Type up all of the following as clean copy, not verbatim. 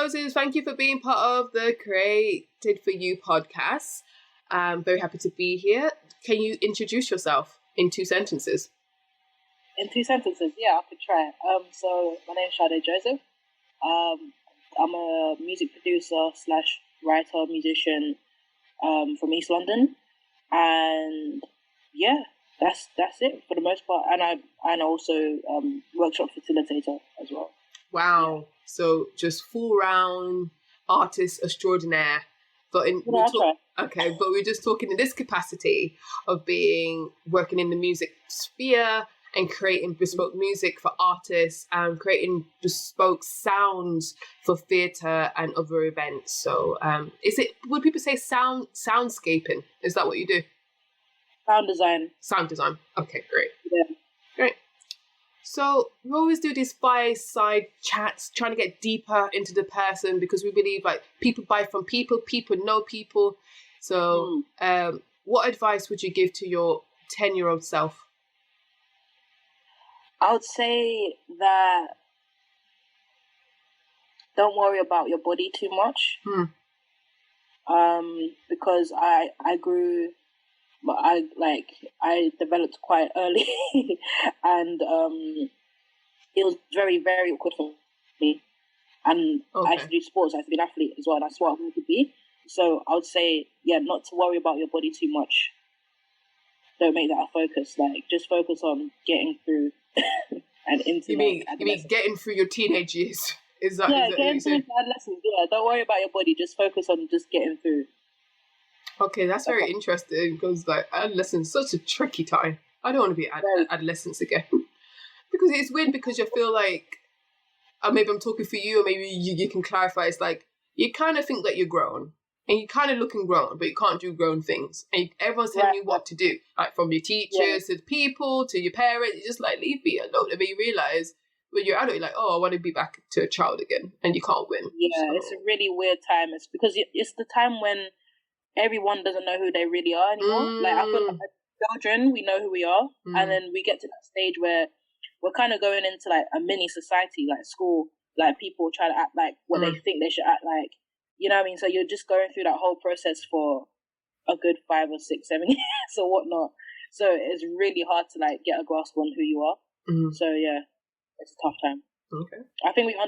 Joseph. Thank you for being part of the Created for You podcast. I'm very happy to be here. Can you introduce yourself in 2 sentences? In 2 sentences, yeah, I could try. So my name is Sade Joseph. I'm a music producer / writer, musician from East London, and yeah, that's it for the most part. And also workshop facilitator as well. Wow! Yeah. So just full round artist extraordinaire. But but we're just talking in this capacity of working in the music sphere and creating bespoke music for artists and creating bespoke sounds for theatre and other events. So would people say soundscaping? Is that what you do? Sound design. Sound design. Okay, great. Yeah. Great. So we always do these fireside chats, trying to get deeper into the person, because we believe like people buy from people, people know people. So what advice would you give to your 10-year-old self? I would say that don't worry about your body too much. Because I grew, but I developed quite early, and it was very, very awkward for me. And I used to do sports. I used to be an athlete as well. And that's what I wanted to be. So I would say, not to worry about your body too much. Don't make that a focus. Like, just focus on getting through and into. You mean getting through your teenage years? Is that getting through adolescence? Yeah, don't worry about your body. Just focus on just getting through. Okay, that's very interesting, because like adolescence is such a tricky time. I don't want to be adolescence again. Because it's weird, because you feel like, maybe I'm talking for you, or maybe you can clarify. It's like you kind of think that you're grown, and you're kind of looking grown, but you can't do grown things. And everyone's telling you what to do, like from your teachers to the people to your parents. You just like, leave me alone. And then you realise when you're adult, you're like, oh, I want to be back to a child again, and you can't win. Yeah, so it's a really weird time. It's because it's the time when everyone doesn't know who they really are anymore. Like, I feel like children, we know who we are, and then we get to that stage where we're kind of going into like a mini society, like school, like people try to act like what they think they should act like. You know what I mean? So you're just going through that whole process for a good 5 or 6, 7 years or whatnot. So it's really hard to like get a grasp on who you are. So yeah, it's a tough time. Okay. I think we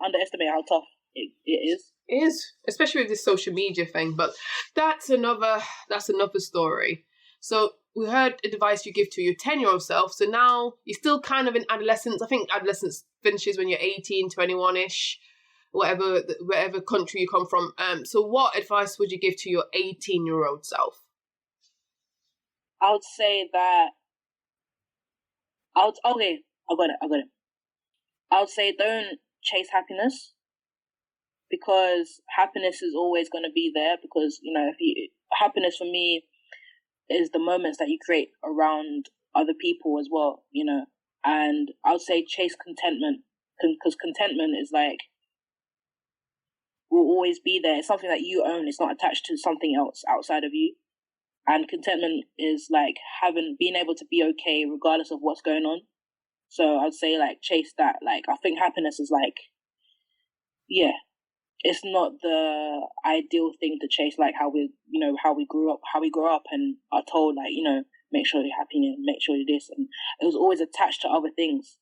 underestimate how tough it is. It is, especially with this social media thing. But that's another story. So we heard advice you give to your 10-year-old self. So now you're still kind of in adolescence. I think adolescence finishes when you're 18, 21-ish, whatever country you come from. So what advice would you give to your 18-year-old self? I would say that I got it. I would say don't chase happiness, because happiness is always going to be there. Because, happiness for me is the moments that you create around other people as well, and I would say chase contentment, because contentment is like, will always be there. It's something that you own. It's not attached to something else outside of you. And contentment is like being able to be okay regardless of what's going on. So I'd say like chase that. Like, I think happiness is like, it's not the ideal thing to chase, like how we grow up and are told, like, make sure you're happy and make sure you're this. And it was always attached to other things,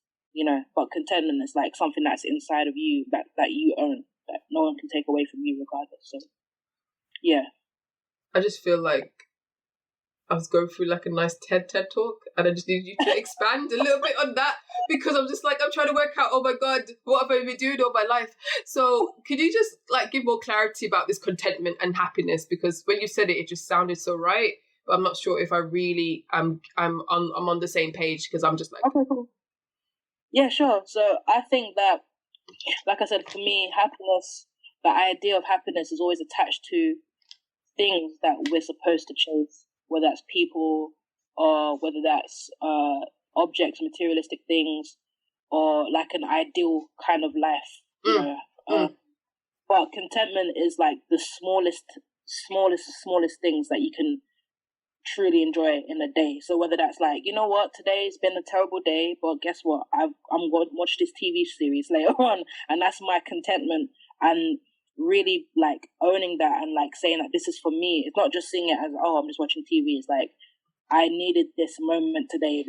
but contentment is like something that's inside of you that you own, that no one can take away from you regardless. So, yeah. I just feel like I was going through like a nice TED talk, and I just need you to expand a little bit on that, because I'm just like, I'm trying to work out, oh my God, what have I been doing all my life? So could you just like give more clarity about this contentment and happiness? Because when you said it, it just sounded so right, but I'm not sure if I really I'm on the same page, because I'm just like, okay, cool. Yeah, sure. So I think that, like I said, for me, happiness, the idea of happiness is always attached to things that we're supposed to chase, whether that's people or whether that's objects, materialistic things, or like an ideal kind of life, But contentment is like the smallest things that you can truly enjoy in a day. So whether that's like, you know what, today's been a terrible day, but guess what? I'm going to watch this TV series later on, and that's my contentment. and really like owning that and like saying that this is for me. It's not just seeing it as, oh, I'm just watching TV. It's like, I needed this moment today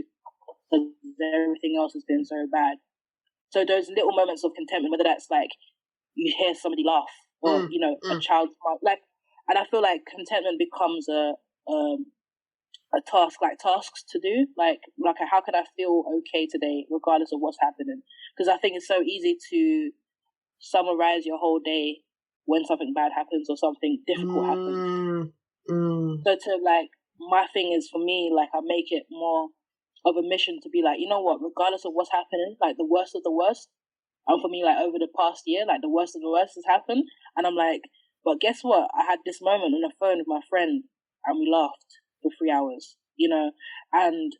because everything else has been so bad. So those little moments of contentment, whether that's like you hear somebody laugh or a child smile, like, and I feel like contentment becomes a task, like tasks to do, like how can I feel okay today regardless of what's happening? Because I think it's so easy to summarize your whole day when something bad happens or something difficult happens. So to like, my thing is, for me, like, I make it more of a mission to be like, you know what, regardless of what's happening, like the worst of the worst, and for me, like over the past year, like the worst of the worst has happened, and I'm like, but guess what, I had this moment on the phone with my friend and we laughed for 3 hours, and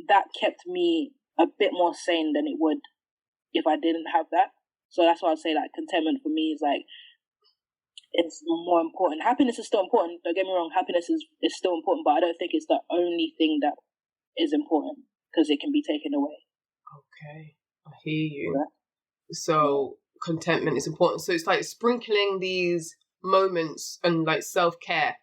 that kept me a bit more sane than it would if I didn't have that. So that's why I say, like, contentment for me is like, it's more important. Happiness is still important, don't get me wrong, happiness is still important, but I don't think it's the only thing that is important, because it can be taken away. Okay, I hear you. Yeah. So contentment is important. So it's like sprinkling these moments and like self-care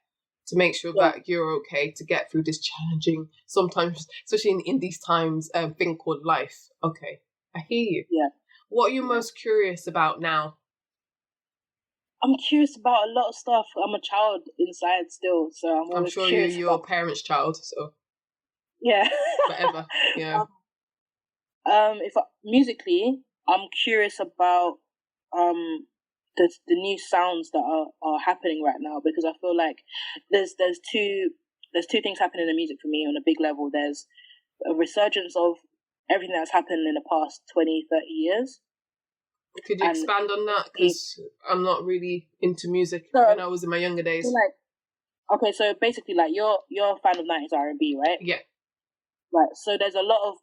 to make sure that you're okay to get through this challenging, sometimes, especially in these times, thing called life. Okay, I hear you. Yeah. What are you most curious about now? I'm curious about a lot of stuff. I'm a child inside still, so I'm sure you're your parents' child, so yeah, forever. Yeah. Musically, I'm curious about the new sounds that are happening right now, because I feel like there's two things happening in music for me on a big level. There's a resurgence of everything that's happened in the past 20, 30 years. Could you expand on that? Because I'm not really into music when I was in my younger days. Like, okay, so basically, like, you're a fan of 90s R&B, right? Yeah. Right. So there's a lot of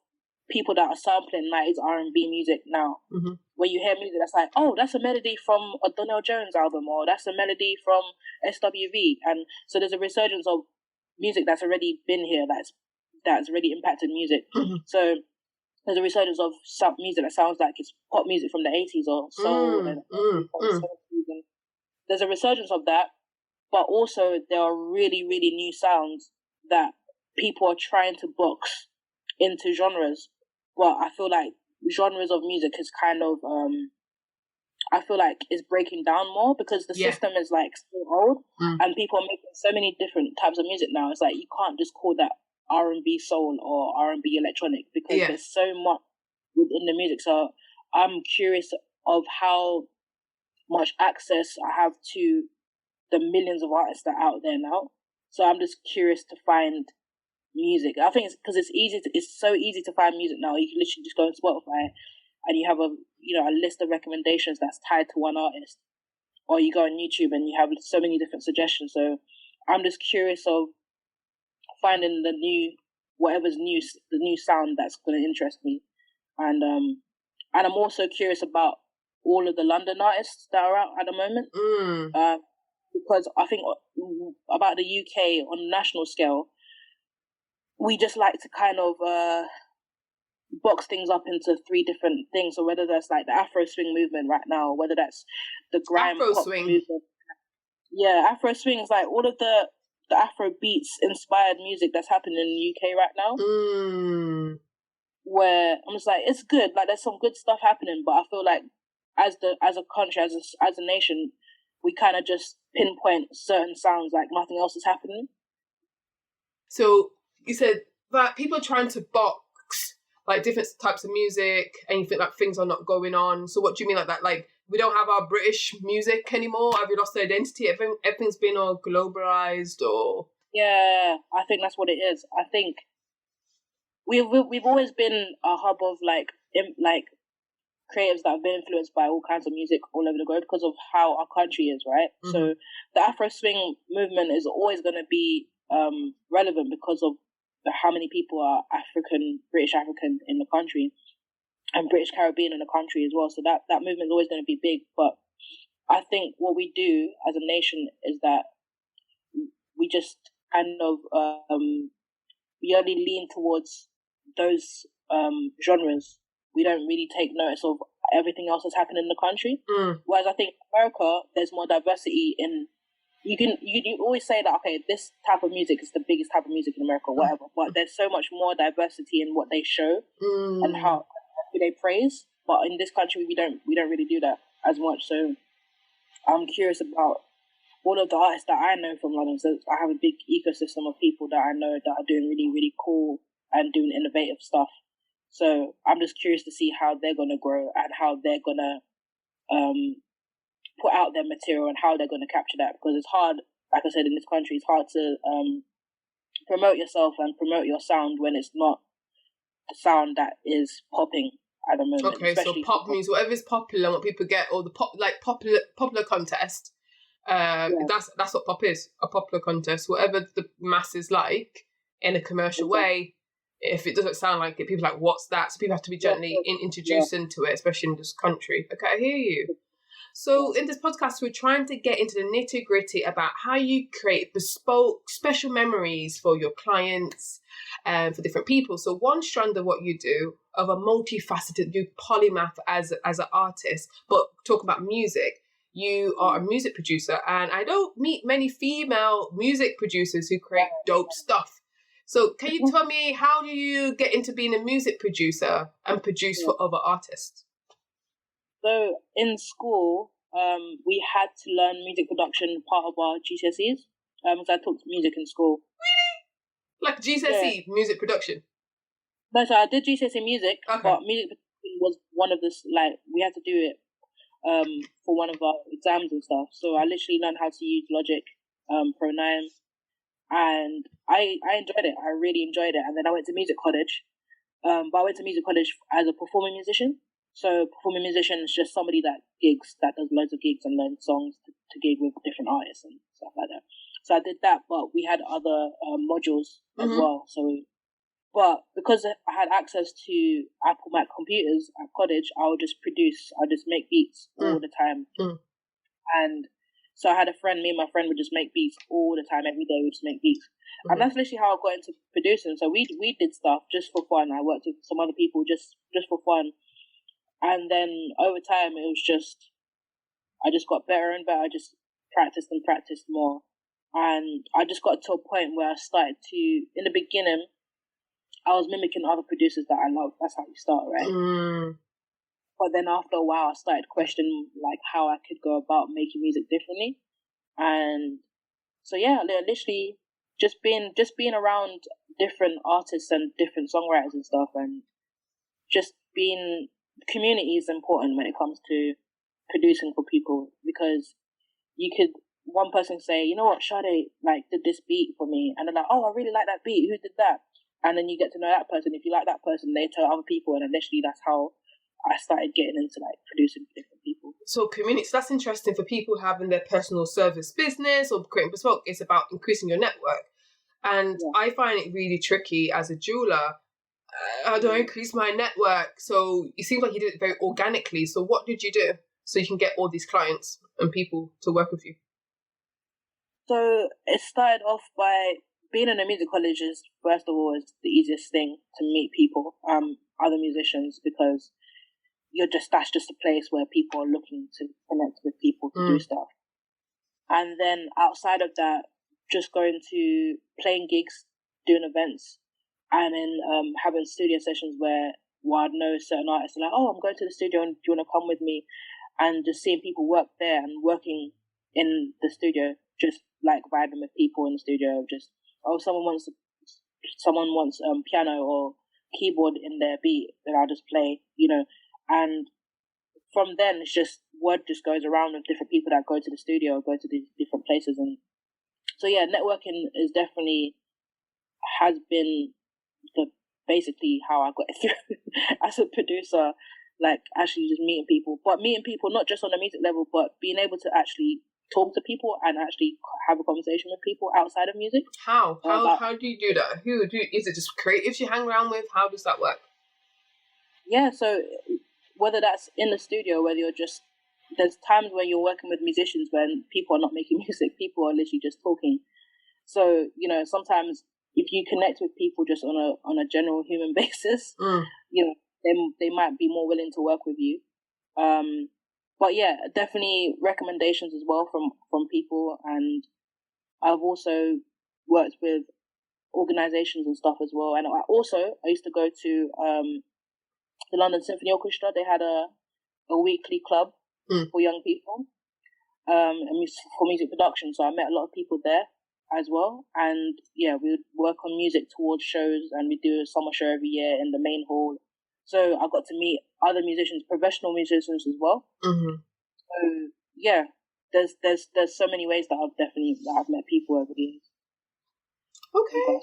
people that are sampling 90s R&B music now. Mm-hmm. Where you hear music that's like, oh, that's a melody from a Donnell Jones album, or that's a melody from SWV, and so there's a resurgence of music that's already been here, that's already impacted music. Mm-hmm. So there's a resurgence of some music that sounds like it's pop music from the 80s or soul and 70s. And there's a resurgence of that, but also there are really, really new sounds that people are trying to box into genres. But I feel like genres of music is kind of, I feel like is breaking down more, because the system is like so old, and people are making so many different types of music now. It's like you can't just call that R&B soul or R&B electronic, because there's so much within the music. So I'm curious of how much access I have to the millions of artists that are out there now. So I'm just curious to find music. I think it's because it's so easy to find music now. You can literally just go on Spotify and you have a list of recommendations that's tied to one artist, or you go on YouTube and you have so many different suggestions. So I'm just curious of finding the new sound that's going to interest me, and I'm also curious about all of the London artists that are out at the moment, because I think about the UK on a national scale, we just like to kind of box things up into 3 different things. So whether that's like the Afro swing movement right now, or whether that's the grime Afro pop swing movement. Yeah, Afro swing is like all of the Afro beats inspired music that's happening in the UK right now. Where I'm just like, it's good. Like, there's some good stuff happening, but I feel like as a country, as a nation, we kind of just pinpoint certain sounds like nothing else is happening. So you said that people are trying to box like different types of music, and you think like things are not going on. So what do you mean like that? Like, we don't have our British music anymore? Have we lost the identity? Everything's been all globalized, or? Yeah, I think that's what it is. I think we've always been a hub of like creatives that have been influenced by all kinds of music all over the globe because of how our country is, right? Mm-hmm. So the Afro swing movement is always going to be relevant because of how many people are British African in the country, and British Caribbean in the country as well. So that movement is always going to be big. But I think what we do as a nation is that we just kind of we only lean towards those genres. We don't really take notice of everything else that's happening in the country. Mm. Whereas I think America, there's more diversity in. You always say that, okay, this type of music is the biggest type of music in America, whatever. But there's so much more diversity in what they show and how they praise. But in this country, we don't really do that as much. So I'm curious about all of the artists that I know from London. So I have a big ecosystem of people that I know that are doing really, really cool and doing innovative stuff. So I'm just curious to see how they're going to grow and how they're going to put out their material and how they're going to capture that, because it's hard, like I said, in this country, it's hard to promote yourself and promote your sound when it's not the sound that is popping at the moment. Okay, so pop means whatever is popular, what people get, or the popular contest. That's what pop is, a popular contest. Whatever the masses like in a commercial way. If it doesn't sound like it, people are like, what's that? So people have to be gently introduced into it, especially in this country. Okay, I hear you. So in this podcast, we're trying to get into the nitty-gritty about how you create bespoke, special memories for your clients and for different people. So one strand of what you do, of a multifaceted, you polymath as an artist, but talk about music. You are a music producer, and I don't meet many female music producers who create dope stuff. So can you tell me, how do you get into being a music producer and produce for other artists? So in school, we had to learn music production, part of our GCSEs. Because I taught music in school. Really? Like GCSE music production? No, so I did GCSE music, but music production was one of the, like, we had to do it for one of our exams and stuff. So I literally learned how to use Logic, Pro 9, and I enjoyed it. I really enjoyed it. And then I went to music college. But I went to music college as a performing musician. So performing musician is just somebody that does loads of gigs and learns songs to gig with different artists and stuff like that. So I did that, but we had other modules as well. So, but because I had access to Apple Mac computers at college, I would just make beats all the time. And so I had a friend, me and my friend would just make beats all the time, every day we'd just make beats. And that's literally how I got into producing. So we did stuff just for fun. I worked with some other people just for fun. And then over time, it was I just got better and better. I just practiced and practiced more. And I just got to a point where I started to, in the beginning, I was mimicking other producers that I loved. That's how you start, right? But then after a while, I started questioning like how I could go about making music differently. And so, yeah, literally just being around different artists and different songwriters and stuff, and just being, community is important when it comes to producing for people, because you could, one person say, you know what, Sade like did this beat for me, and they're like, oh, I really like that beat, who did that? And then you get to know that person. If you like that person, they tell other people, and initially that's how I started getting into like producing for different people. So community, so that's interesting for people having their personal service business or creating bespoke. It's about increasing your network. And I find it really tricky as a jeweler. How do I increase my network? So it seems like you did it very organically. So what did you do so you can get all these clients and people to work with you? So it started off by being in a music college is, first of all, is the easiest thing to meet people, other musicians, because that's just a place where people are looking to connect with people to do stuff. And then outside of that, just going to playing gigs, doing events, and then having studio sessions where I'd know certain artists are like, oh, I'm going to the studio and do you want to come with me? And just seeing people work there and working in the studio, just like vibing with people in the studio, just, oh, someone wants piano or keyboard in their beat, then I'll just play, and from then it's just, word just goes around with different people that go to the studio, go to these different places. And so yeah, networking is definitely has been basically how I got it through as a producer, like actually just meeting people not just on a music level, but being able to actually talk to people and actually have a conversation with people outside of music. How do you do that? Is it just creatives you hang around with? How does that work? Yeah, so whether that's in the studio, whether you're just, there's times when you're working with musicians when people are not making music, people are literally just talking. So, sometimes if you connect with people just on a general human basis, they might be more willing to work with you. But yeah, definitely recommendations as well from people, and I've also worked with organizations and stuff as well. And I used to go to the London Symphony Orchestra. They had a weekly club for young people, for music production. So I met a lot of people there as well. And yeah, we would work on music towards shows, and we do a summer show every year in the main hall. So I got to meet other musicians, professional musicians as well. Mm-hmm. So yeah, there's so many ways that I've met people over the years. Okay,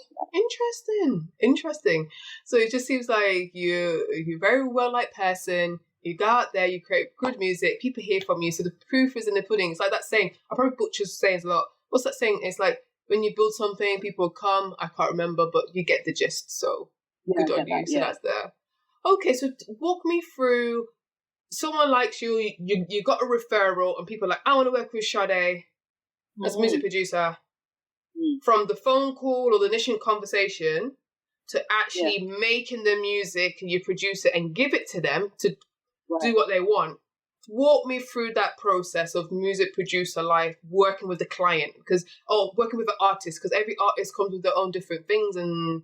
interesting. So it just seems like you're a very well liked person. You go out there, you create good music, people hear from you. So the proof is in the pudding. It's like that saying. I probably butchers saying a lot. What's that saying? It's like when you build something, people come. I can't remember, but you get the gist. So good on you. So that's there. Okay, so walk me through. Someone likes you. You got a referral, and people are like, I want to work with Sade as a music producer. From the phone call or the initial conversation to actually making the music, and you produce it and give it to them to do what they want. Walk me through that process of music producer life, working with the client, working with the artist, because every artist comes with their own different things and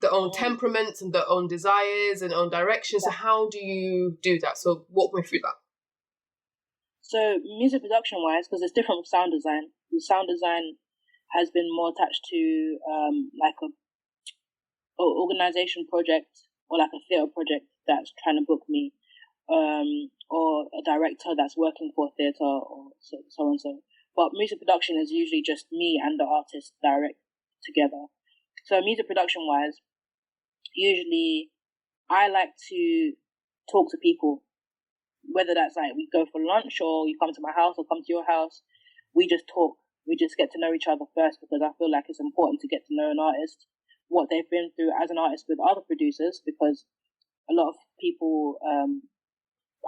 their own temperaments and their own desires and own directions. So how do you do that? So walk me through that. So music production wise, because it's different with sound design. The sound design has been more attached to like a organization project or like a theatre project that's trying to book me, or a director that's working for a theatre, or so and so. But music production is usually just me and the artist direct together. So music production wise, usually I like to talk to people, whether that's like we go for lunch or you come to my house or come to your house. We just talk. We just get to know each other first, because I feel like it's important to get to know an artist, what they've been through as an artist with other producers, because a lot of people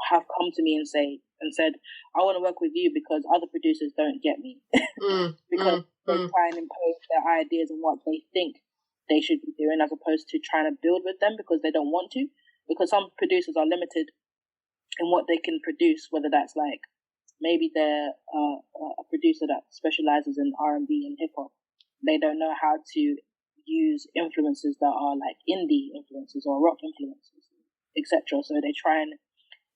have come to me and said, I want to work with you because other producers don't get me. Because they try and impose their ideas and what they think they should be doing, as opposed to trying to build with them because they don't want to. Because some producers are limited in what they can produce, whether that's like maybe they're a producer that specializes in R&B and hip hop. They don't know how to use influences that are like indie influences or rock influences, etc. So they try and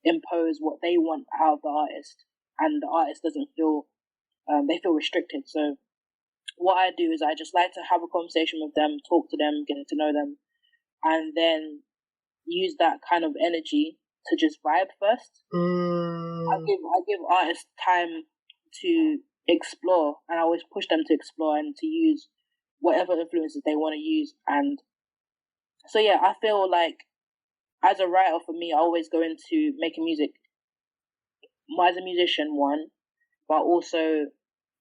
impose what they want out of the artist, and the artist doesn't feel, they feel restricted. So what I do is I just like to have a conversation with them, talk to them, get to know them, and then use that kind of energy to just vibe first. I give artists time to explore, and I always push them to explore and to use whatever influences they want to use. And so yeah, I feel like as a writer, for me, I always go into making music as a musician, one, but also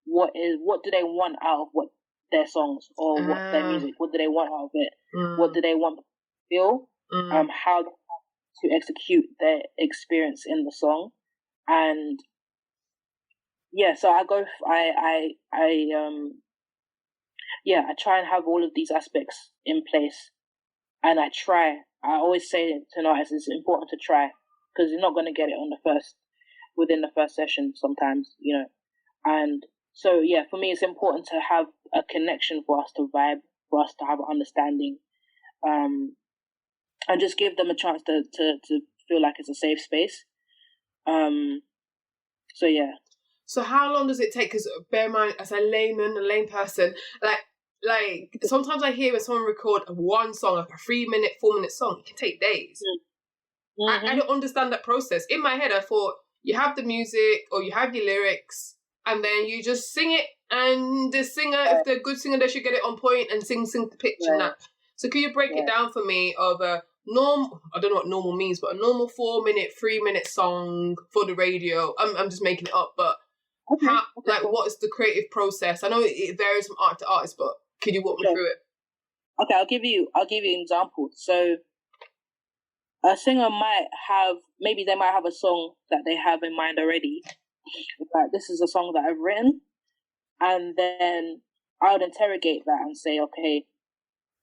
what do they want out of what their songs or what their music? What do they want out of it? What do they want to feel? How to execute their experience in the song. And yeah, so I try and have all of these aspects in place, and I always say to an artist, it's important to try, because you're not going to get it within the first session sometimes, and so yeah, for me it's important to have a connection, for us to vibe, for us to have an understanding, and just give them a chance to feel like it's a safe space. So yeah. So how long does it take? Because bear in mind, as a lame person, like sometimes I hear when someone record one song, like a 3-minute, 4-minute song, it can take days. I don't understand that process. In my head, I thought you have the music or you have your lyrics, and then you just sing it, and the singer, if they're a good singer, they should get it on point and sing the pitch and that. So could you break it down for me of a normal, I don't know what normal means, but a normal 4-minute, 3-minute song for the radio? I'm just making it up, but what is the creative process? I know it varies from art to artist, but could you walk me through it? Okay, I'll give you an example. So a singer might have a song that they have in mind already. Like, this is a song that I've written, and then I would interrogate that and say, okay,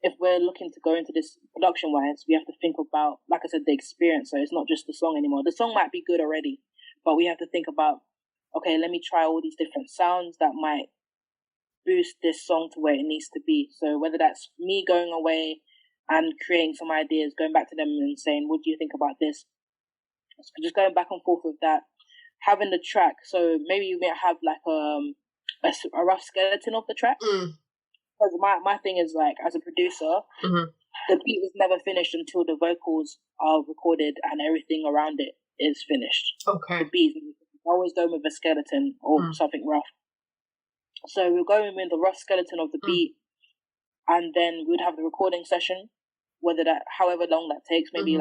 if we're looking to go into this production wise, we have to think about, like I said, the experience. So it's not just the song anymore. The song might be good already, but we have to think about, okay, let me try all these different sounds that might boost this song to where it needs to be. So whether that's me going away and creating some ideas, going back to them and saying, what do you think about this? So just going back and forth with that, having the track. So maybe you might have like a rough skeleton of the track. Because my thing is, like, as a producer, the beat is never finished until the vocals are recorded and everything around it is finished. Okay. The beat, I always go with a skeleton or something rough. So we're going with the rough skeleton of the beat, and then we'd have the recording session, whether that, however long that takes, maybe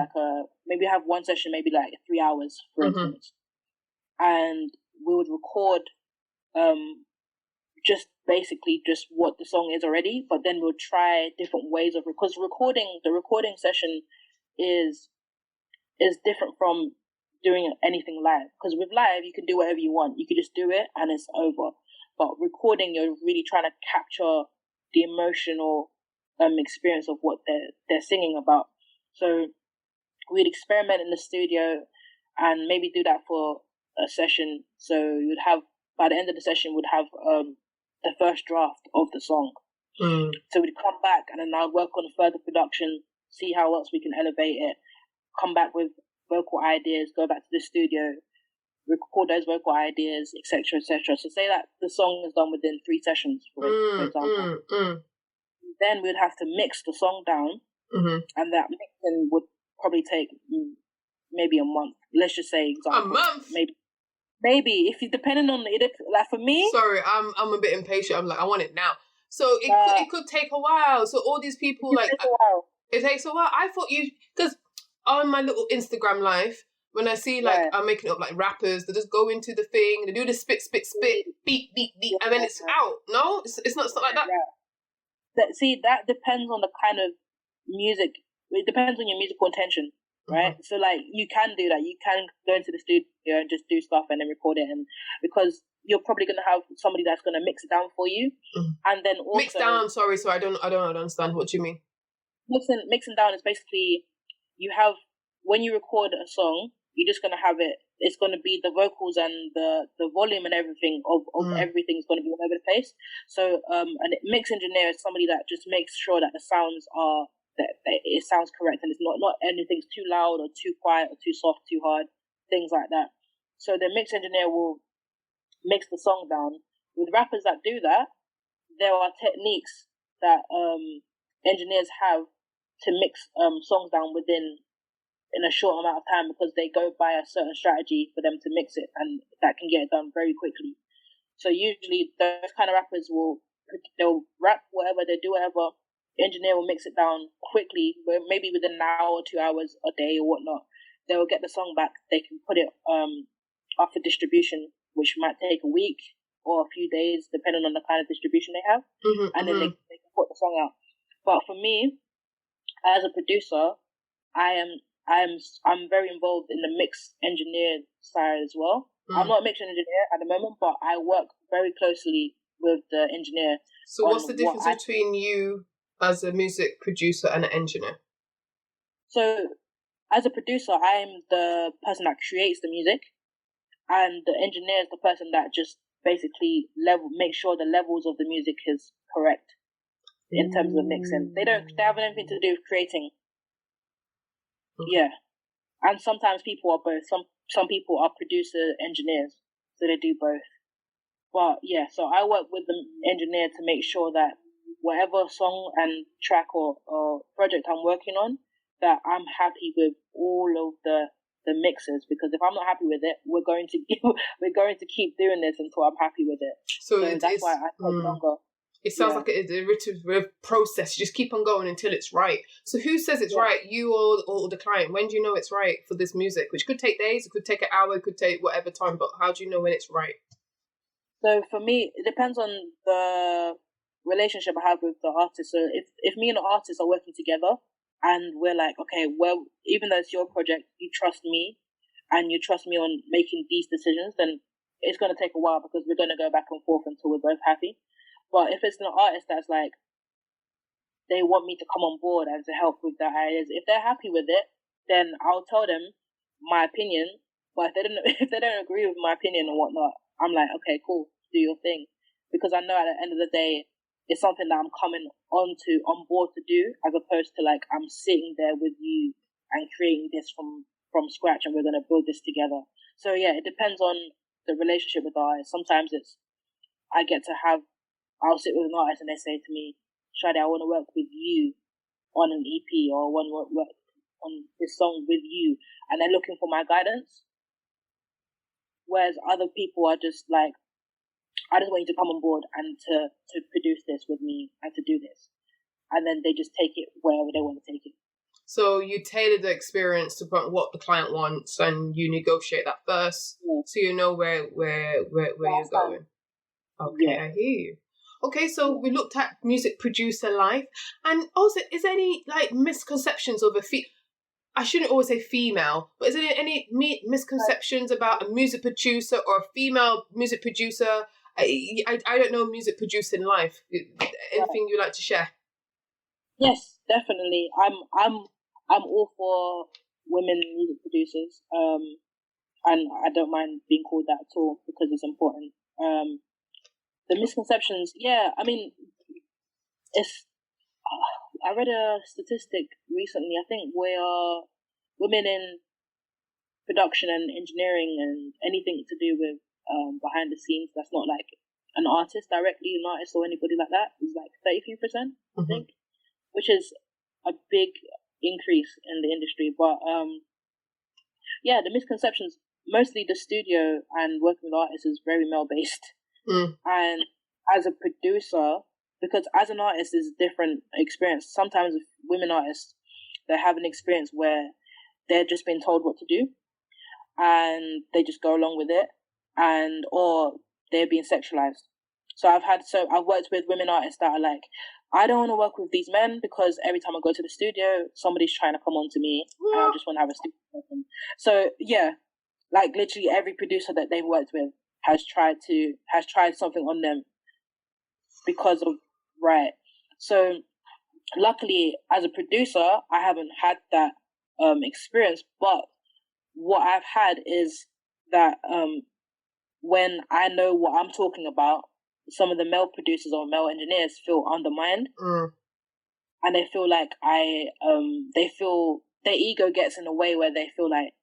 maybe have one session, maybe like 3 hours, for instance, and we would record, just basically just what the song is already, but then we'll try different ways of, because the recording session is different from doing anything live, because with live you can do whatever you want, you can just do it and it's over. But recording, you're really trying to capture the emotional experience of what they're singing about. So we'd experiment in the studio and maybe do that for a session. So you'd have, by the end of the session, we'd have the first draft of the song. So we'd come back and then I'd work on further production, see how else we can elevate it, come back with vocal ideas, go back to the studio, record those vocal ideas, etc., etc. So say that the song is done within 3 sessions, for example. Then we'd have to mix the song down, and that mixing would probably take maybe a month. Let's just say, example, a month, maybe if you, depending on it, like for me. Sorry, I'm a bit impatient. I'm like, I want it now. So it could take a while. So all these people, like, it takes a while. I thought because on my little Instagram life, when I see, like, I'm making up, like, rappers, they just go into the thing, they do the spit, beat, and then it's out. No? It's not like that? See, that depends on the kind of music. It depends on your musical intention, right? So, like, you can do that. You can go into the studio and just do stuff and then record it, and because you're probably going to have somebody that's going to mix it down for you, and then also... Mix down, sorry, so I don't understand. What do you mean? Mixing down is basically, you have, when you record a song, you're just going to have it, it's going to be the vocals and the volume and everything of everything's going to be all over the place. So a mix engineer is somebody that just makes sure that the sounds are, that it sounds correct, and it's not anything's too loud or too quiet or too soft, too hard, things like that. So the mix engineer will mix the song down. With rappers that do that, there are techniques that engineers have to mix songs down in a short amount of time, because they go by a certain strategy for them to mix it, and that can get it done very quickly. So usually those kind of rappers they'll rap whatever, they do whatever, the engineer will mix it down quickly, maybe within an hour or 2 hours, a day or whatnot. They will get the song back, they can put it up for distribution, which might take a week or a few days depending on the kind of distribution they have, and then they can put the song out. But for me, as a producer, I'm very involved in the mix engineer side as well. I'm not a mix engineer at the moment, but I work very closely with the engineer. So what's the difference between you as a music producer and an engineer? So as a producer, I'm the person that creates the music, and the engineer is the person that just basically makes sure the levels of the music is correct in terms of mixing. They have anything to do with creating. Yeah, and sometimes people are both. Some people are producer engineers, so they do both. But yeah, so I work with the engineer to make sure that whatever song and track or project I'm working on, that I'm happy with all of the mixes. Because if I'm not happy with it, we're going to keep doing this until I'm happy with it. So that's why I take longer. It sounds like a iterative process. You just keep on going until it's right. So who says it's right? You or the client? When do you know it's right for this music? Which could take days, it could take an hour, it could take whatever time, but how do you know when it's right? So for me, it depends on the relationship I have with the artist. So if me and the artist are working together and we're like, okay, well, even though it's your project, you trust me and you trust me on making these decisions, then it's going to take a while, because we're going to go back and forth until we're both happy. But if it's an artist that's like, they want me to come on board and to help with their ideas. If they're happy with it, then I'll tell them my opinion. But if they don't agree with my opinion and whatnot, I'm like, okay, cool, do your thing, because I know at the end of the day, it's something that I'm coming on board to do, as opposed to like I'm sitting there with you and creating this from scratch, and we're gonna build this together. So yeah, it depends on the relationship with the artist. Sometimes I'll sit with an artist and they say to me, Shadi, I want to work with you on an EP, or I want to work on this song with you, and they're looking for my guidance. Whereas other people are just like, I just want you to come on board and to produce this with me and to do this. And then they just take it wherever they want to take it. So you tailor the experience to what the client wants, and you negotiate that first, so you know where you're going. Okay, yeah. I hear you. Okay, so we looked at music producer life, and also, is there any like misconceptions of I shouldn't always say female, but is there any misconceptions about a music producer or a female music producer? I don't know music producing life. Anything you'd like to share? Yes, definitely. I'm all for women music producers, and I don't mind being called that at all, because it's important. The misconceptions, yeah, I mean, I read a statistic recently. I think women in production and engineering and anything to do with behind the scenes that's not like an artist directly, an artist or anybody like that, is like 33%, I think, which is a big increase in the industry. But yeah, the misconceptions, mostly the studio and working with artists is very male based. And as a producer, because as an artist is a different experience. Sometimes with women artists, they have an experience where they're just being told what to do and they just go along with it, or they're being sexualized. So I've worked with women artists that are like, I don't want to work with these men because every time I go to the studio, somebody's trying to come on to me and I just want to have a studio session. So yeah, like literally every producer that they've worked with has tried something on them because of, right. So luckily as a producer, I haven't had that experience, but what I've had is that when I know what I'm talking about, some of the male producers or male engineers feel undermined, and they feel like they feel their ego gets in a way where they feel like,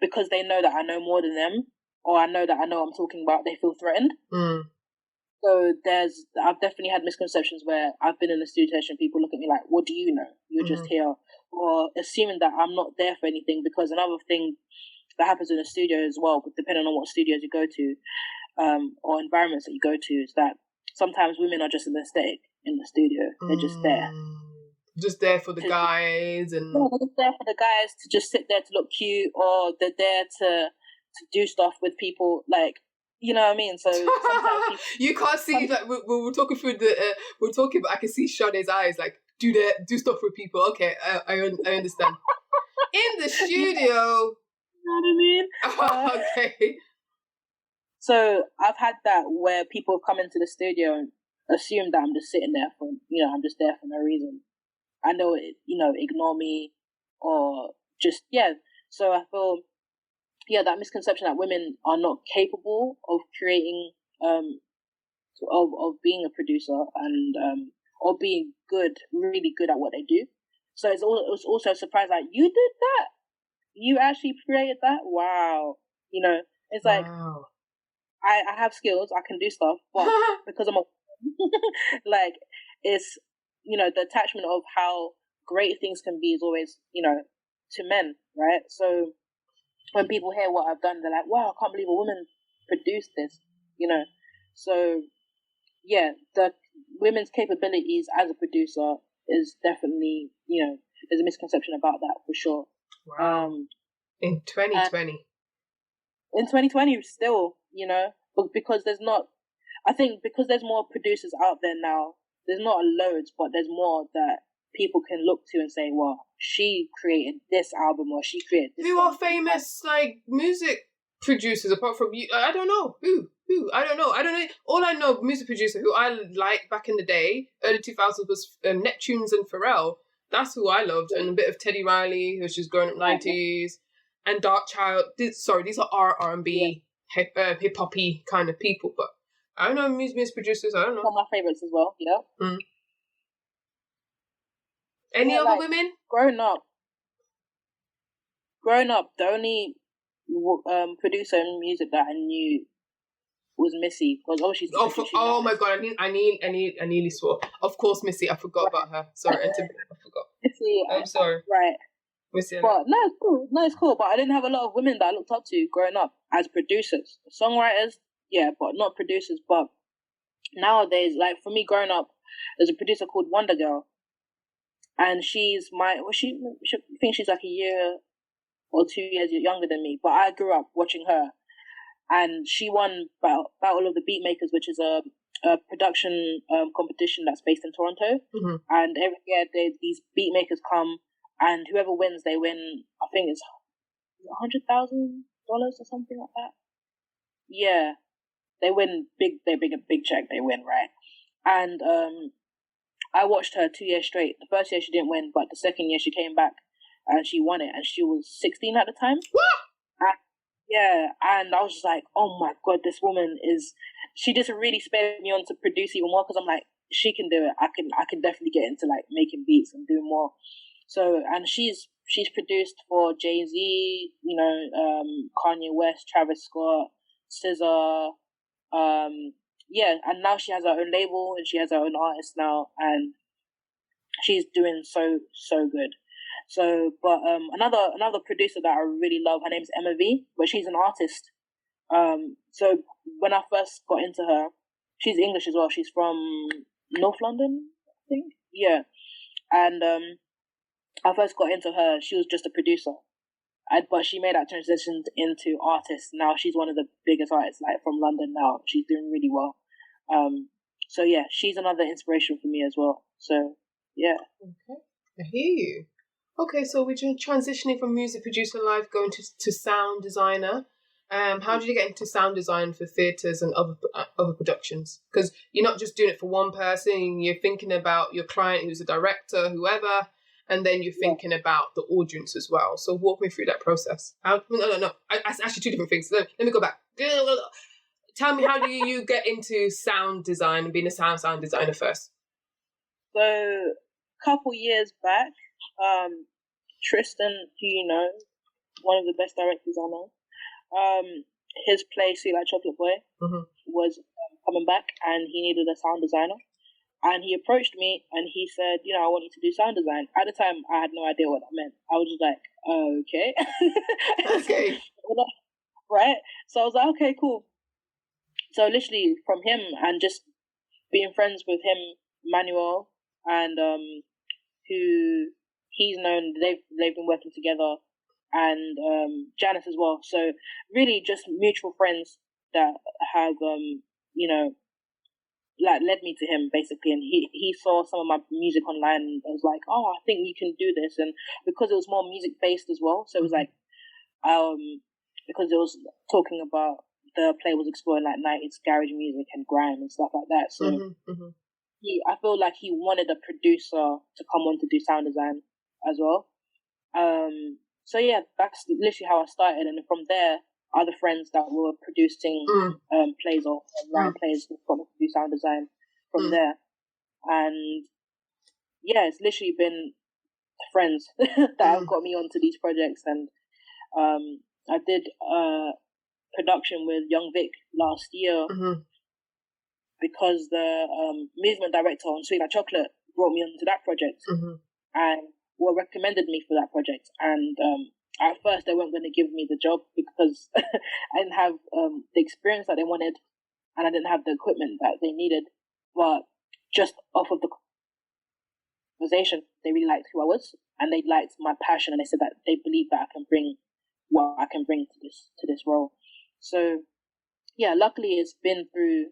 because they know that I know more than them, or I know that I know what I'm talking about, they feel threatened. So I've definitely had misconceptions where I've been in a studio session, people look at me like, what do you know? You're just here. Or assuming that I'm not there for anything, because another thing that happens in a studio as well, depending on what studios you go to, or environments that you go to, is that sometimes women are just an aesthetic in the studio. They're just there. Just there for the guys. And yeah, they're just there for the guys to just sit there to look cute, or they're there to do stuff with people, like, you know what I mean? So sometimes you can't see, like, we're talking through we're talking, but I can see Sade's eyes, like, do stuff with people. Okay, I understand. In the studio. You know what I mean? Okay. So I've had that where people come into the studio and assume that I'm just sitting there I'm just there for no reason. I know it, ignore me, or just, yeah. So I feel, that misconception that women are not capable of creating, of being a producer and, or being really good at what they do. So it was also a surprise, like, you did that? You actually created that? Wow. It's like, wow. I have skills, I can do stuff, but because I'm like, it's, the attachment of how great things can be is always, to men, right? So when people hear what I've done, they're like, wow, I can't believe a woman produced this, So, yeah, the women's capabilities as a producer is definitely, there's a misconception about that for sure. Wow. In 2020. In 2020 still, because there's more producers out there now. There's not loads, but there's more that people can look to and say, well, she created this album, or she created this. Who are famous, like, music producers apart from you? I don't know who. I don't know. All I know, music producer who I liked back in the day, early 2000s, was Neptunes and Pharrell. That's who I loved, and a bit of Teddy Riley, who's just growing up 90s, and Dark Child. These are R&B, hip hoppy kind of people, but I don't know music producers. I don't know. Some of my favorites as well. Yeah. Mm. Any other women? Growing up, the only producer in music that I knew was Missy, because she's oh my god! I nearly swore. Of course, Missy. I forgot about her. Sorry, I forgot. Missy, I'm sorry. Right. Missy. But no, it's cool. No, it's cool. But I didn't have a lot of women that I looked up to growing up as producers, songwriters. Yeah, but not producers. But nowadays, like for me, growing up, there's a producer called Wonder Girl, and she's she thinks she's like a year or 2 years younger than me. But I grew up watching her. And she won Battle of the Beatmakers, which is a production competition that's based in Toronto. Mm-hmm. And every year these beatmakers come, and whoever wins, they win. I think it's $100,000 or something like that. Yeah, they win big. They big a big check. They win, right? And I watched her 2 years straight. The first year she didn't win, but the second year she came back and she won it. And she was 16 at the time. What? Yeah, and I was just like, oh my god, this woman she just really spurred me on to produce even more, because I'm like, she can do it. I can definitely get into like making beats and doing more. So, and she's produced for Jay-Z, Kanye West, Travis Scott, SZA, yeah, and now she has her own label and she has her own artist now, and she's doing so good. So, but another producer that I really love, her name's Emma V, but she's an artist. So when I first got into her, she's English as well. She's from North London, I think. Yeah, and I first got into her. She was just a producer, but she made that transition into artist. Now she's one of the biggest artists, like from London. Now she's doing really well. So yeah, she's another inspiration for me as well. So yeah. Okay, I hear you. Okay, so we're transitioning from music producer life, going to sound designer. How did you get into sound design for theatres and other productions? Because you're not just doing it for one person, you're thinking about your client who's a director, whoever, and then you're thinking about the audience as well. So walk me through that process. No. It's actually two different things. Let me go back. Tell me, how do you get into sound design and being a sound designer first? So, a couple years back, Tristan, who you know, one of the best directors I know, his play Sweet Like Chocolate Boy was coming back, and he needed a sound designer, and he approached me and he said, I want you to do sound design. At the time I had no idea what that meant. I was just like, okay. Okay. Right, so I was like, okay, cool. So literally from him, and just being friends with him, Manuel, and who he's known, they've been working together, and Janice as well. So really just mutual friends that have like led me to him basically, and he saw some of my music online and was like, oh, I think you can do this. And because it was more music based as well, so it was like because it was talking about, the play was exploring like 90s garage music and grime and stuff like that, so I feel like he wanted a producer to come on to do sound design as well. So yeah, that's literally how I started, and from there, other friends that were producing plays or writing plays would come to do sound design from there. And yeah, it's literally been friends that have got me onto these projects. And I did production with Young Vic last year because the movement director on Sweet Like Chocolate brought me onto that project and recommended me for that project. And at first they weren't going to give me the job because I didn't have the experience that they wanted, and I didn't have the equipment that they needed. But just off of the conversation, they really liked who I was, and they liked my passion, and they said that they believe that I can bring what I can bring to this role. So yeah, luckily it's been through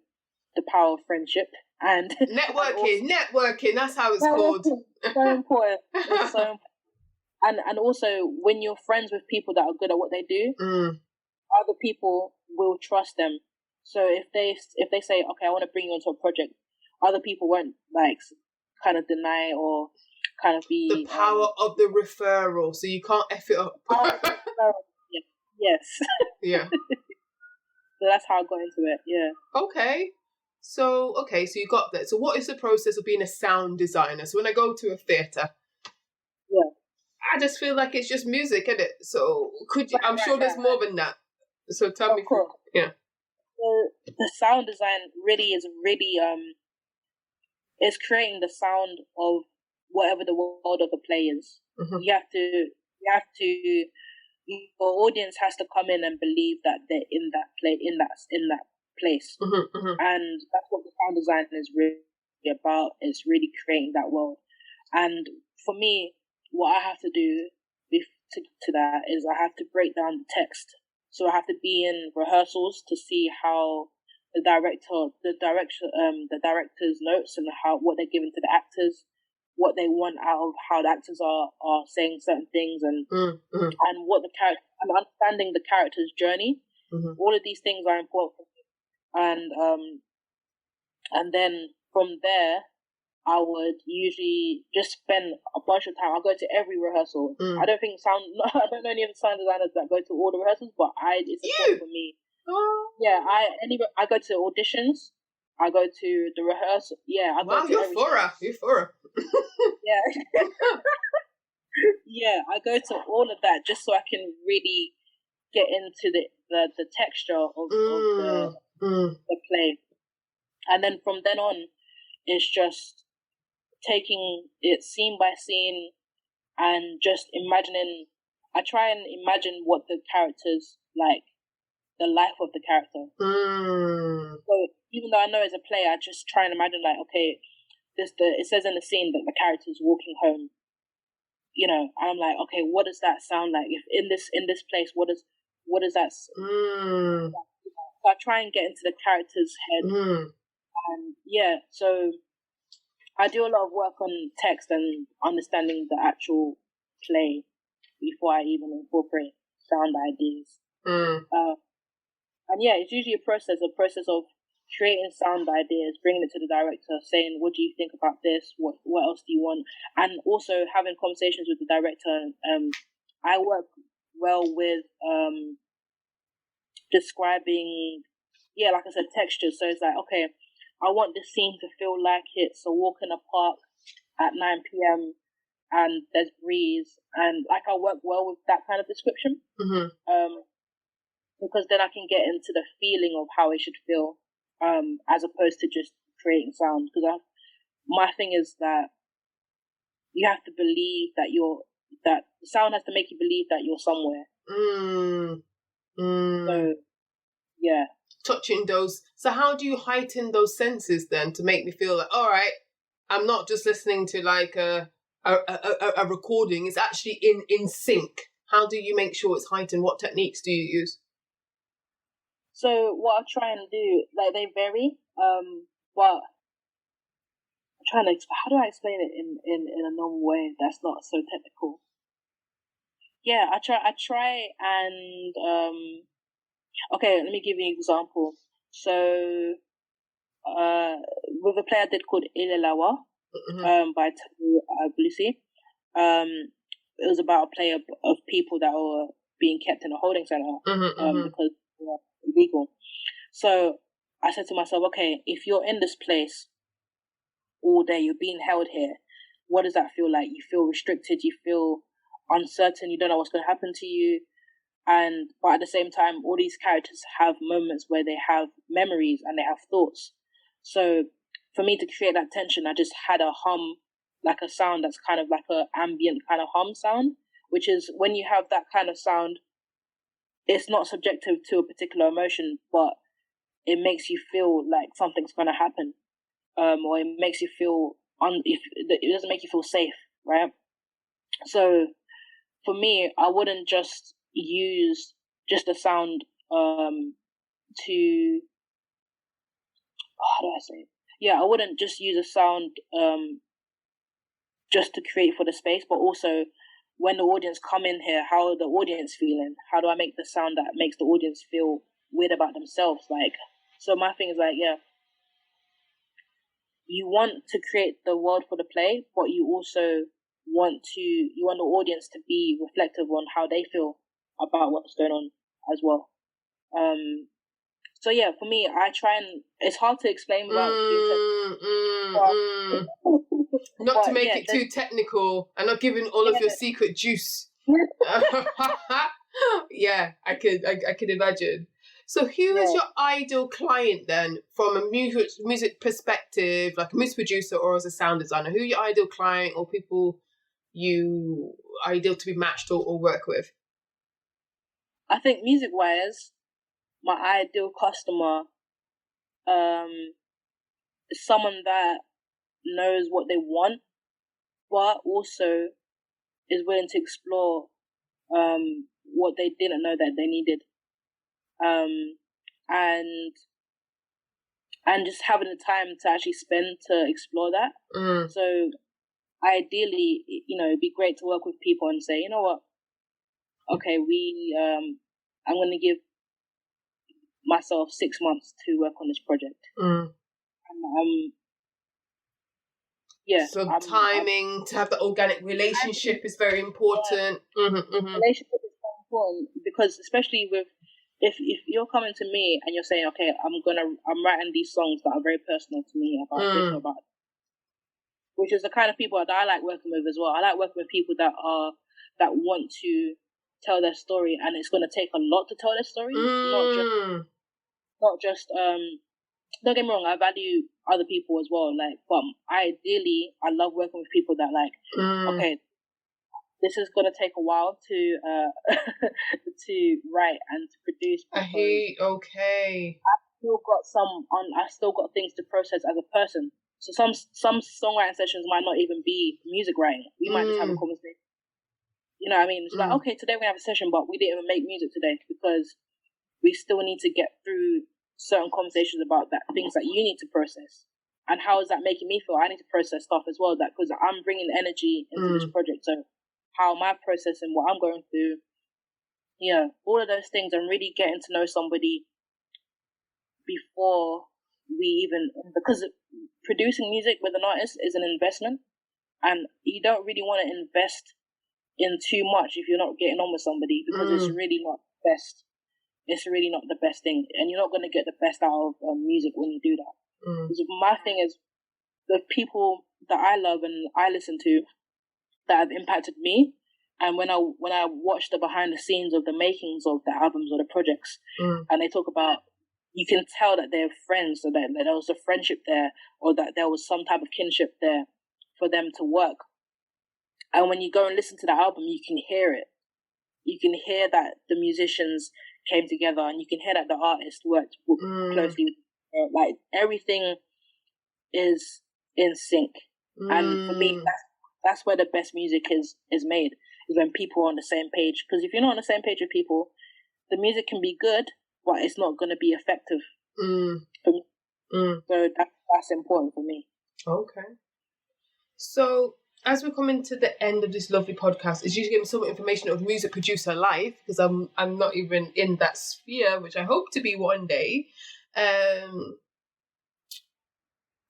the power of friendship and networking. That's how it's called. So important. It's so important. And also when you're friends with people that are good at what they do, other people will trust them. So if they say, okay, I want to bring you into a project, other people won't like kind of deny or kind of be the power of the referral. So you can't F it up. Yes. Yeah. So that's how I got into it. Yeah. Okay. So you got that. So what is the process of being a sound designer? So when I go to a theatre, yeah, I just feel like it's just music, isn't it? So could you? I'm sure there's more than that. So tell me. Yeah. So the sound design is it's creating the sound of whatever the world of the play is. Mm-hmm. You have to your audience has to come in and believe that they're in that place. Mm-hmm, mm-hmm. And that's what the sound design is really about. It's really creating that world. And for me, what I have to do to that is I have to break down the text. So I have to be in rehearsals to see how the director's notes and what they're giving to the actors, what they want out of how the actors are saying certain things, and and what the character, and understanding the character's journey. Mm-hmm. All of these things are important, and then from there, I would usually just spend a bunch of time. I go to every rehearsal. I don't know any of the sound designers that go to all the rehearsals, but it's important for me. Yeah, I go to auditions. I go to the rehearsal. Yeah, you're thorough. You're thorough. Yeah. Yeah, I go to all of that just so I can really get into the texture of the play. And then from then on, it's just taking it scene by scene and just imagining. I try and imagine what the characters like, the life of the character. So even though I know it's a play, I just try and imagine like, okay, it says in the scene that the character's walking home. You know, and I'm like, okay, what does that sound like? If in this place, what does that? So I try and get into the character's head, and yeah, so I do a lot of work on text and understanding the actual play before I even incorporate sound ideas. And yeah, it's usually a process of creating sound ideas, bringing it to the director, saying, what do you think about this? What else do you want? And also having conversations with the director. I work well with describing, like I said, textures. So it's like, okay, I want this scene to feel like it's a walk in a park at 9 p.m. and there's breeze. And like I work well with that kind of description. Because then I can get into the feeling of how it should feel, as opposed to just creating sound. Because my thing is that you have to believe that sound has to make you believe that you're somewhere. So, yeah. Touching those. So how do you heighten those senses then to make me feel like, all right, I'm not just listening to like a recording. It's actually in sync. How do you make sure it's heightened? What techniques do you use? So what I try and do, like they vary, but I'm trying to, how do I explain it in a normal way that's not so technical? Yeah, I try and, okay, let me give you an example. So, with a play I did called Ilelawa, by Tabu Ablusi, it was about a play of people that were being kept in a holding center, because illegal. So I said to myself, okay, if you're in this place all day, you're being held here, what does that feel like? You feel restricted, you feel uncertain, you don't know what's going to happen to you. But at the same time, all these characters have moments where they have memories and they have thoughts. So for me to create that tension, I just had a hum, like a sound that's kind of like an ambient kind of hum sound, which is when you have that kind of sound, it's not subjective to a particular emotion, but it makes you feel like something's going to happen, or it makes you feel it doesn't make you feel safe, right? So for me, I wouldn't just use just a sound to, how do I say it? Yeah, I wouldn't just use a sound just to create for the space, but also when the audience come in here, how are the audience feeling? How do I make the sound that makes the audience feel weird about themselves? Like, so my thing is like, yeah, you want to create the world for the play, but you also want the audience to be reflective on how they feel about what's going on as well. So yeah, for me, I try and it's hard to explain without not to make it too technical and not giving all of your secret juice. Yeah, I could imagine. So who is your ideal client then, from a music perspective, like a music producer or as a sound designer? Who are your ideal client or people you ideal to be matched or work with? I think music-wise, my ideal customer is someone that knows what they want, but also is willing to explore what they didn't know that they needed. And just having the time to actually spend to explore that. So ideally, it'd be great to work with people and say, you know what, okay, I'm going to give myself 6 months to work on this project. So timing, to have the organic relationship is very important. Relationship is very important because especially with if you're coming to me and you're saying, okay, I'm writing these songs that are very personal to me about this or about, which is the kind of people that I like working with as well. I like working with people that want to tell their story, and it's going to take a lot to tell their story. Not just don't get me wrong, I value other people as well. Like, but ideally, I love working with people that like, okay, this is gonna take a while to to write and to produce. I still got things to process as a person. So some songwriting sessions might not even be music writing. We might just have a conversation. You know what I mean? It's like, okay, today we're gonna have a session, but we didn't even make music today because we still need to get through certain conversations about that things that you need to process. And how is that making me feel? I need to process stuff as well, that because I'm bringing energy into this project. So how am I processing what I'm going through? Yeah, all of those things, and really getting to know somebody before we even, because producing music with an artist is an investment, and you don't really want to invest in too much if you're not getting on with somebody, because it's really not best. It's really not the best thing, and you're not going to get the best out of music when you do that. Because my thing is, the people that I love and I listen to that have impacted me, and when I watch the behind the scenes of the makings of the albums or the projects, and they talk about, you can tell that they're friends, so that there was a friendship there, or that there was some type of kinship there for them to work. And when you go and listen to the album, you can hear it. You can hear that the musicians came together, and you can hear that the artist worked closely with like everything is in sync. And for me, that's where the best music is made, is when people are on the same page. Because if you're not on the same page with people, the music can be good, but it's not going to be effective for me. So that's important for me. Okay. So as we're coming to the end of this lovely podcast, is you to give me some information of music producer life, because I'm not even in that sphere, which I hope to be one day.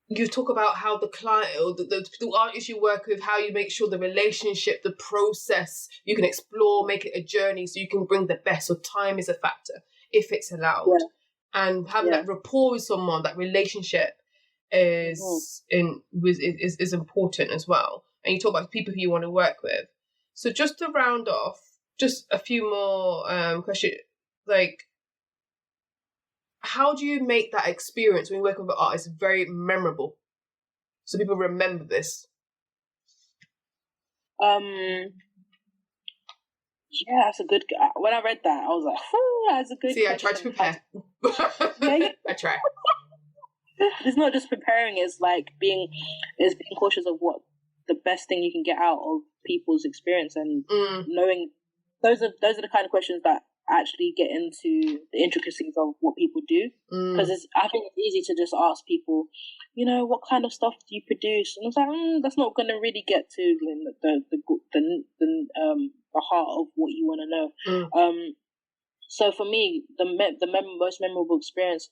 You talk about how the client or the artists you work with, how you make sure the relationship, the process, you can explore, make it a journey, so you can bring the best. So time is a factor if it's allowed, and having that rapport with someone, that relationship is important as well. And you talk about people who you want to work with. So just to round off, just a few more questions, like, how do you make that experience when you work with an artist very memorable, so people remember this? Yeah, that's a good. When I read that, I was like, that's a good. See, question. I tried to prepare. I try. It's not just preparing; it's like being cautious of what the best thing you can get out of people's experience, and knowing those are the kind of questions that actually get into the intricacies of what people do. Because I think it's easy to just ask people, what kind of stuff do you produce? And it's like, that's not going to really get to the the heart of what you want to know. So for me, most memorable experience,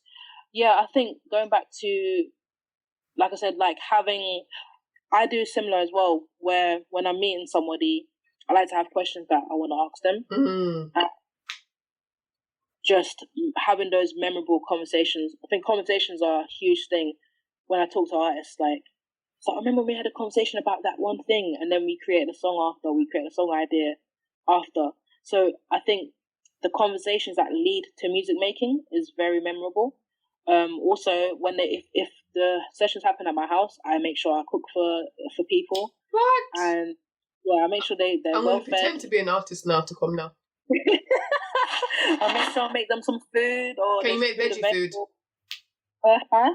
I think going back to, like I said, like I do similar as well, where when I'm meeting somebody, I like to have questions that I want to ask them. And just having those memorable conversations. I think conversations are a huge thing when I talk to artists. Like, so I remember we had a conversation about that one thing, and then we created a song after, we created a song idea after. So I think the conversations that lead to music making is very memorable. Also, when if the sessions happen at my house, I make sure I cook for people. What? And I make sure they're I'm well going to pretend to be an artist now to come now. I make sure I make them some food. Or can you make veggie food?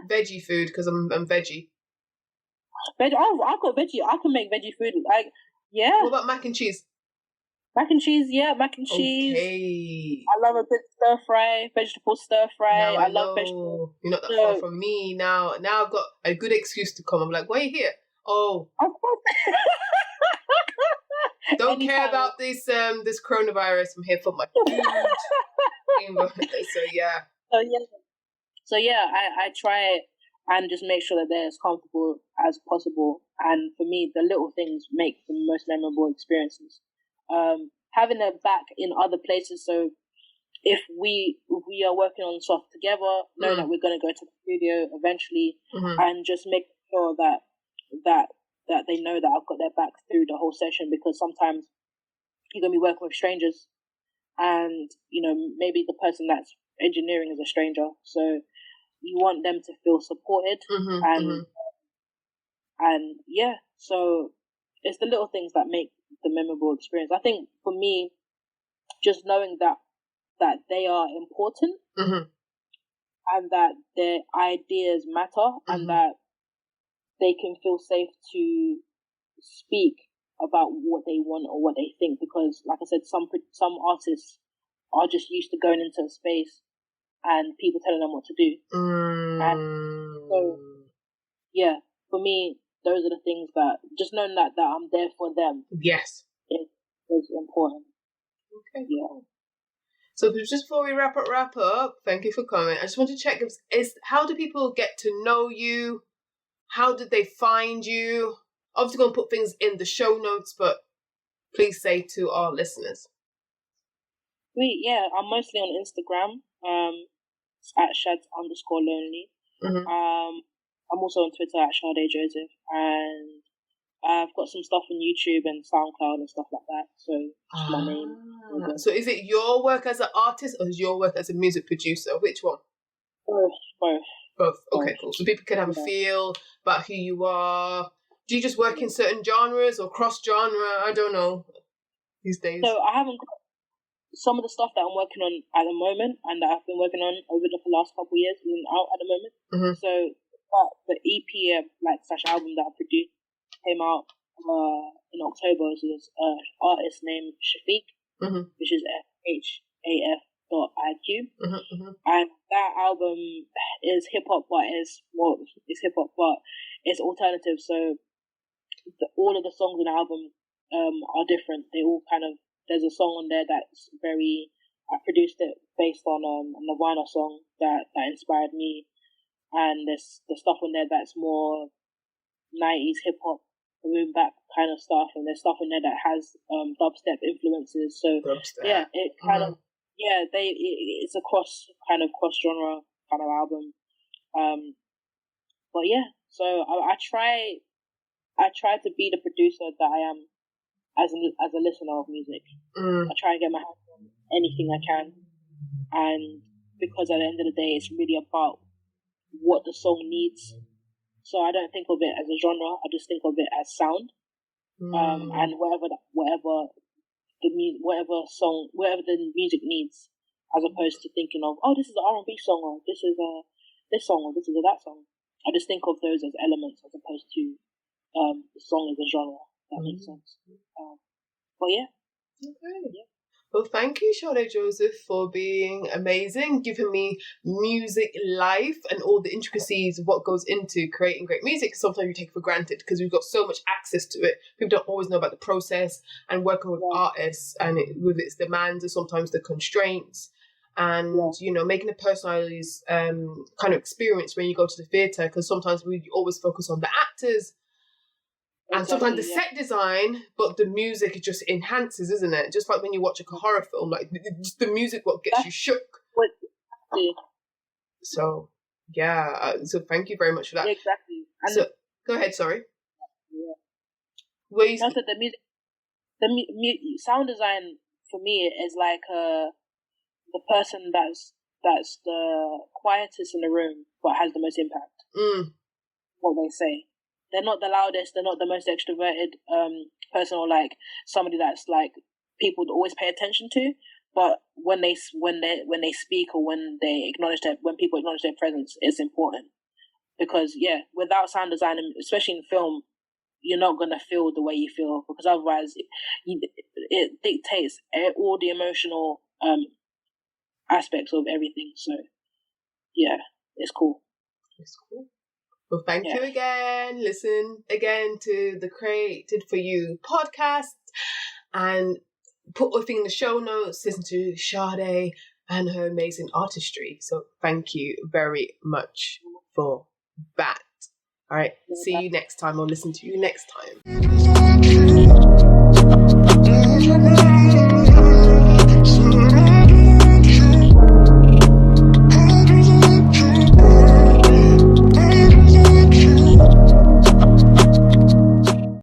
Veggie food, because I'm veggie. I've got veggie. I can make veggie food. What about mac and cheese? Mac and cheese, mac and cheese. Okay. I love a good stir fry, vegetable stir fry. I love vegetables. You're not that far from me now. Now I've got a good excuse to come. I'm like, why are you here? Oh. Of course. Don't care about this coronavirus. I'm here for my food. So I try and just make sure that they're as comfortable as possible. And for me, the little things make the most memorable experiences. Having a back in other places. So if we are working on stuff together, knowing that we're going to go to the studio eventually, and just make sure that they know that I've got their back through the whole session, because sometimes you're going to be working with strangers, and maybe the person that's engineering is a stranger, so you want them to feel supported, so it's the little things that make the memorable experience. I think for me, just knowing that they are important, and that their ideas matter, and that they can feel safe to speak about what they want or what they think, because, like I said, some artists are just used to going into a space and people telling them what to do. And so, for me, those are the things that, just knowing that I'm there for them. Yes. Is important. Okay. Yeah. So just before we wrap up, thank you for coming. I just want to check, how do people get to know you? How did they find you? Obviously going to put things in the show notes, but please say to our listeners. I'm mostly on Instagram, at shads_lonely. I'm also on Twitter at ShadeJoseph, and I've got some stuff on YouTube and SoundCloud and stuff like that. So just my name. So is it your work as an artist or is your work as a music producer? Which one? Both. Okay, cool. So people can have a feel about who you are. Do you just work in certain genres or cross genre? I don't know these days. So I haven't got some of the stuff that I'm working on at the moment and that I've been working on over the last couple of years isn't out at the moment. So the EP / album that I produced came out in October. So there's an artist named Shafiq, which is FHAF.IQ, and that album is hip hop, but it's alternative. So all of the songs on the album are different. They all there's a song on there that's I produced it based on a Nirvana song that inspired me, and there's the stuff on there that's more 90s hip hop, boom bap kind of stuff, and there's stuff in there that has dubstep influences. So it's a cross genre kind of album. So I try to be the producer that I am as a listener of music. I try and get my hands on anything I can, and because at the end of the day, it's really about what the song needs. So I don't think of it as a genre. I just think of it as sound, and whatever the music needs, as opposed to thinking of, this is an R&B song, or this is this song, or this is that song. I just think of those as elements as opposed to the song as a genre. That makes sense. Okay. Yeah. Well, thank you, Sade Joseph, for being amazing, giving me music life and all the intricacies of what goes into creating great music. Sometimes you take for granted because we've got so much access to it. People don't always know about the process and working with artists and with its demands and sometimes the constraints. And, you know, making a personalized kind of experience when you go to the theatre, because sometimes we always focus on the actors and sometimes the set design, but the music it just enhances, isn't it? Just like when you watch a horror film, like just the music what gets you shook. So yeah, so thank you very much for that. Exactly. And so go ahead. Sorry. Yeah. Where you also, the music, sound design for me is like the person that's the quietest in the room, but has the most impact. What they say. They're not the loudest. They're not the most extroverted person, or like somebody that's like people always pay attention to. But when they speak or when people acknowledge their presence, it's important because without sound design, especially in film, you're not gonna feel the way you feel because otherwise it dictates all the emotional aspects of everything. So it's cool. It's cool. Well, thank you again. Listen again to the Created For You podcast and put everything in the show notes. Listen to Sade and her amazing artistry. So thank you very much for that. All right. See you next time or listen to you next time.